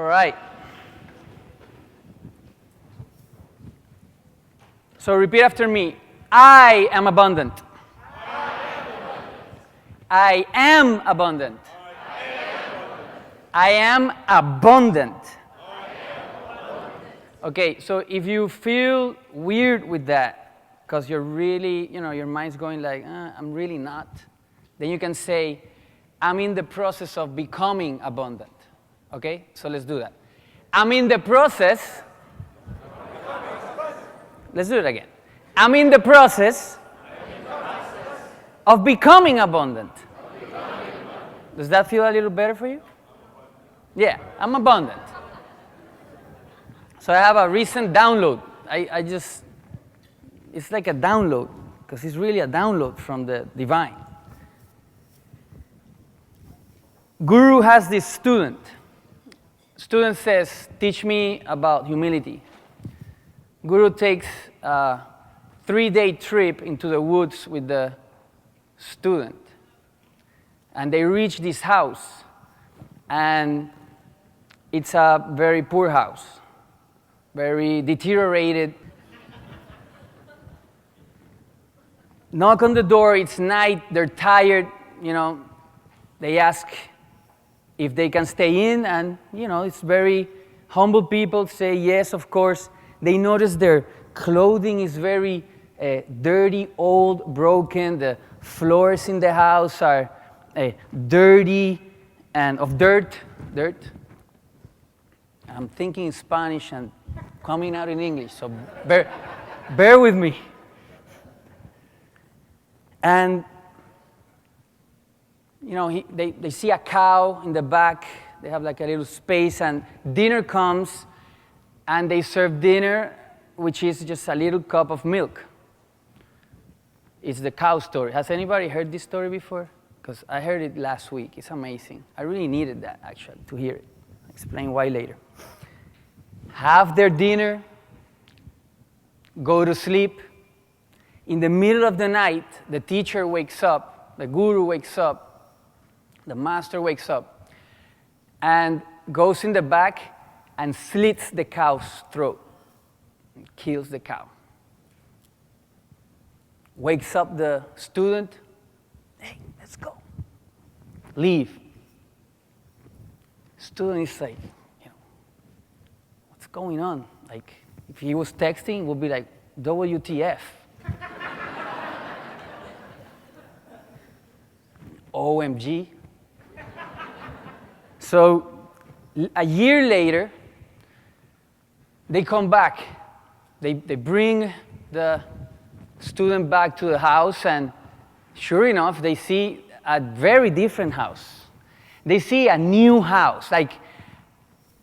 right. So repeat after me. I am abundant. I am abundant. I am abundant. Okay, so if you feel weird with that, because you're really, your mind's going like, I'm really not, then you can say, I'm in the process of becoming abundant. Okay, so let's do that. I'm in the process. Let's do it again. I'm in the process of becoming abundant. Does that feel a little better for you? Yeah, I'm abundant. So I have a recent download. It's like a download, because it's really a download from the divine. Guru has this student. Student says, teach me about humility. Guru takes a 3-day trip into the woods with the student. And they reach this house. And it's a very poor house, very deteriorated. Knock on the door, it's night, they're tired, They ask if they can stay in, and, it's very humble people say yes, of course. They notice their clothing is very dirty, old, broken. The floors in the house are dirty and of dirt. I'm thinking in Spanish and coming out in English, so bear with me. And, they see a cow in the back. They have like a little space, and dinner comes, and they serve dinner, which is just a little cup of milk. It's the cow story. Has anybody heard this story before? Because I heard it last week. It's amazing. I really needed that, actually, to hear it. I'll explain why later. Have their dinner, go to sleep. In the middle of the night, the teacher wakes up, the guru wakes up, the master wakes up, and goes in the back and slits the cow's throat, and kills the cow. Wakes up the student, hey, let's go. Leave. Student is like, what's going on? Like, if he was texting, it would be like, WTF. OMG. So a year later, they come back. They bring the student back to the house, and sure enough, they see a very different house. They see a new house, like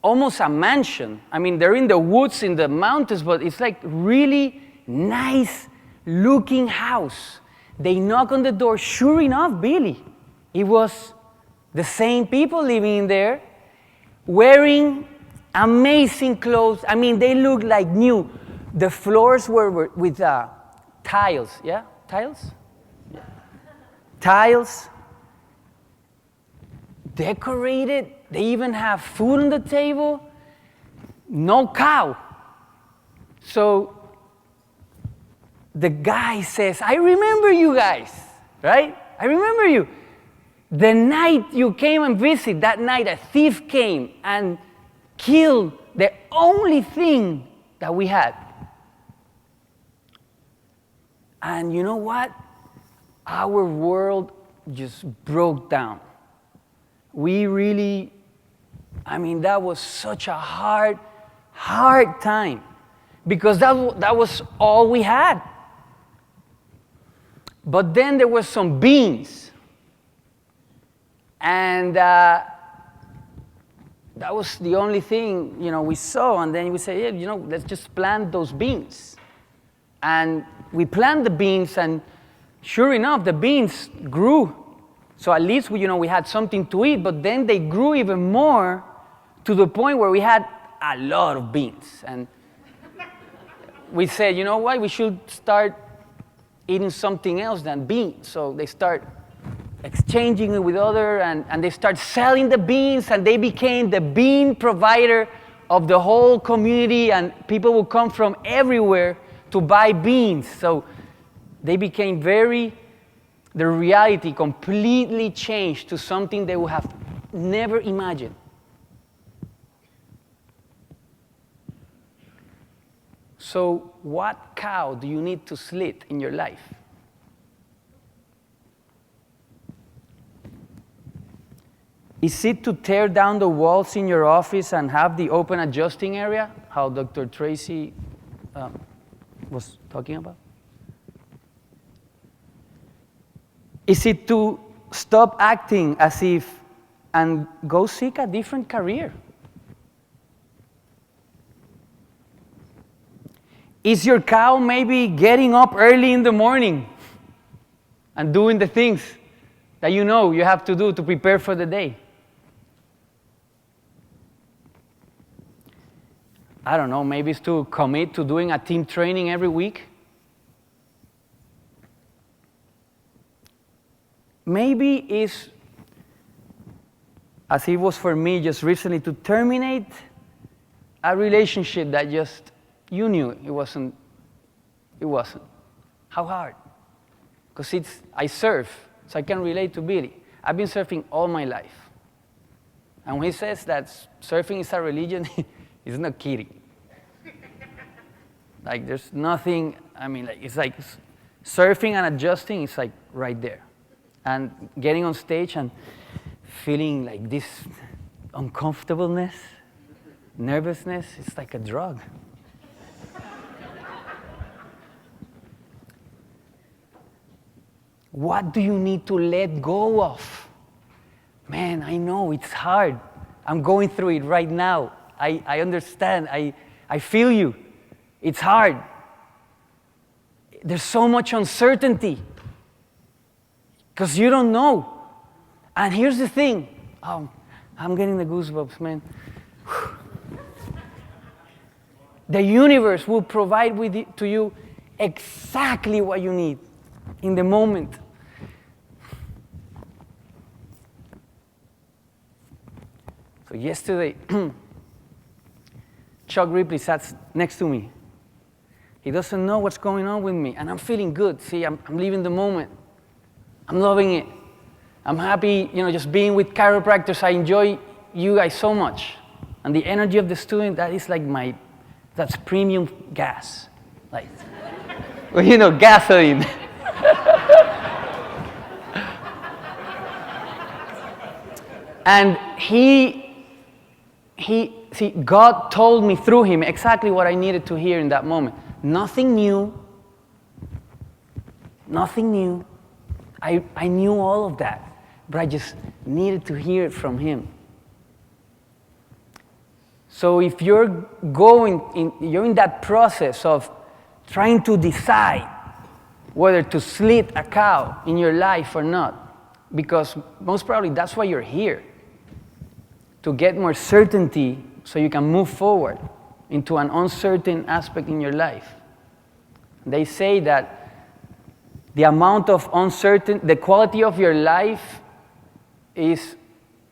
almost a mansion. I mean, they're in the woods, in the mountains, but it's like really nice looking house. They knock on the door. Sure enough, Billy, it was the same people living in there, wearing amazing clothes. I mean, they looked like new. The floors were with tiles. Yeah? Tiles? Yeah. Tiles. Decorated. They even have food on the table. No cow. So the guy says, I remember you guys, right? I remember you. The night you came and visited, that night a thief came and killed the only thing that we had. And you know what? Our world just broke down. We really, that was such a hard time, because that was all we had. But then there were some beans. And that was the only thing, we saw. And then we said, yeah, let's just plant those beans. And we planted the beans, and sure enough, the beans grew. So at least we had something to eat. But then they grew even more, to the point where we had a lot of beans. And we said, you know what? We should start eating something else than beans. So they start exchanging it with others, and they start selling the beans, and they became the bean provider of the whole community, and people would come from everywhere to buy beans. So they became the reality completely changed to something they would have never imagined. So what cow do you need to slit in your life? Is it to tear down the walls in your office and have the open adjusting area, how Dr. Tracy was talking about? Is it to stop acting as if and go seek a different career? Is your cow maybe getting up early in the morning and doing the things that you know you have to do to prepare for the day? I don't know, maybe it's to commit to doing a team training every week. Maybe it's, as it was for me just recently, to terminate a relationship that just, you knew it wasn't. How hard? Because I surf, so I can relate to Billy. I've been surfing all my life. And when he says that surfing is a religion, he's not kidding. Like, there's nothing, I mean, like, it's like surfing and adjusting is like right there. And getting on stage and feeling like this uncomfortableness, nervousness, it's like a drug. What do you need to let go of? Man, I know it's hard. I'm going through it right now. I understand. I feel you. It's hard. There's so much uncertainty because you don't know. And here's the thing. Oh, I'm getting the goosebumps, man. The universe will provide to you exactly what you need in the moment. So yesterday, Chuck Ripley sat next to me. He doesn't know what's going on with me, and I'm feeling good. See, I'm living the moment. I'm loving it. I'm happy, just being with chiropractors. I enjoy you guys so much. And the energy of the student, that is like that's premium gas. Like, well, gasoline. And see, God told me through him exactly what I needed to hear in that moment. Nothing new. Nothing new. I knew all of that, but I just needed to hear it from him. So if you're in that process of trying to decide whether to slit a cow in your life or not, because most probably that's why you're here, to get more certainty so you can move forward into an uncertain aspect in your life. They say that the amount of the quality of your life is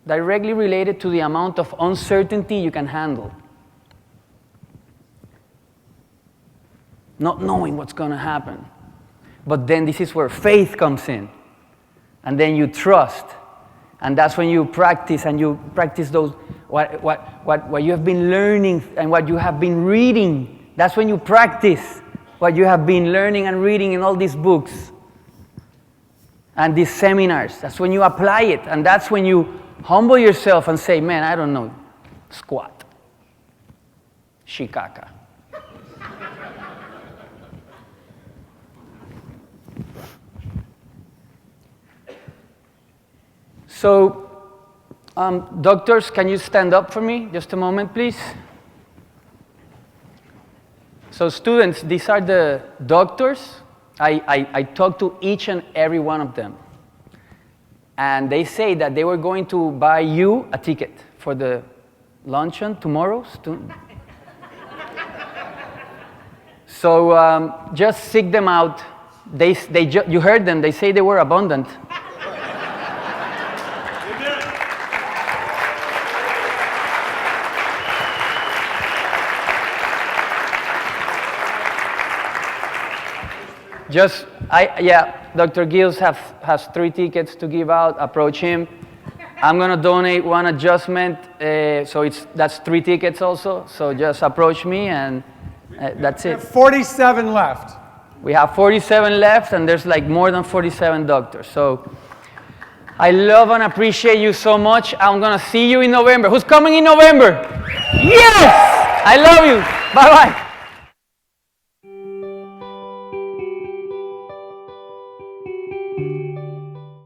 directly related to the amount of uncertainty you can handle. Not knowing what's going to happen. But then this is where faith comes in. And then you trust. And that's when you practice, and you practice those, what you have been learning and what you have been reading. That's when you practice what you have been learning and reading in all these books and these seminars. That's when you apply it, and that's when you humble yourself and say, man, I don't know squat, shikaka. So, doctors, can you stand up for me just a moment, please? So students, these are the doctors. I talked to each and every one of them. And they say that they were going to buy you a ticket for the luncheon tomorrow. So just seek them out. You heard them. They say they were abundant. Dr. Gills has 3 tickets to give out. Approach him. I'm gonna donate 1 adjustment, so that's 3 tickets also. So just approach me, and that's it. 47 left. We have 47 left, and there's like more than 47 doctors. So I love and appreciate you so much. I'm gonna see you in November. Who's coming in November? Yes! I love you. Bye-bye.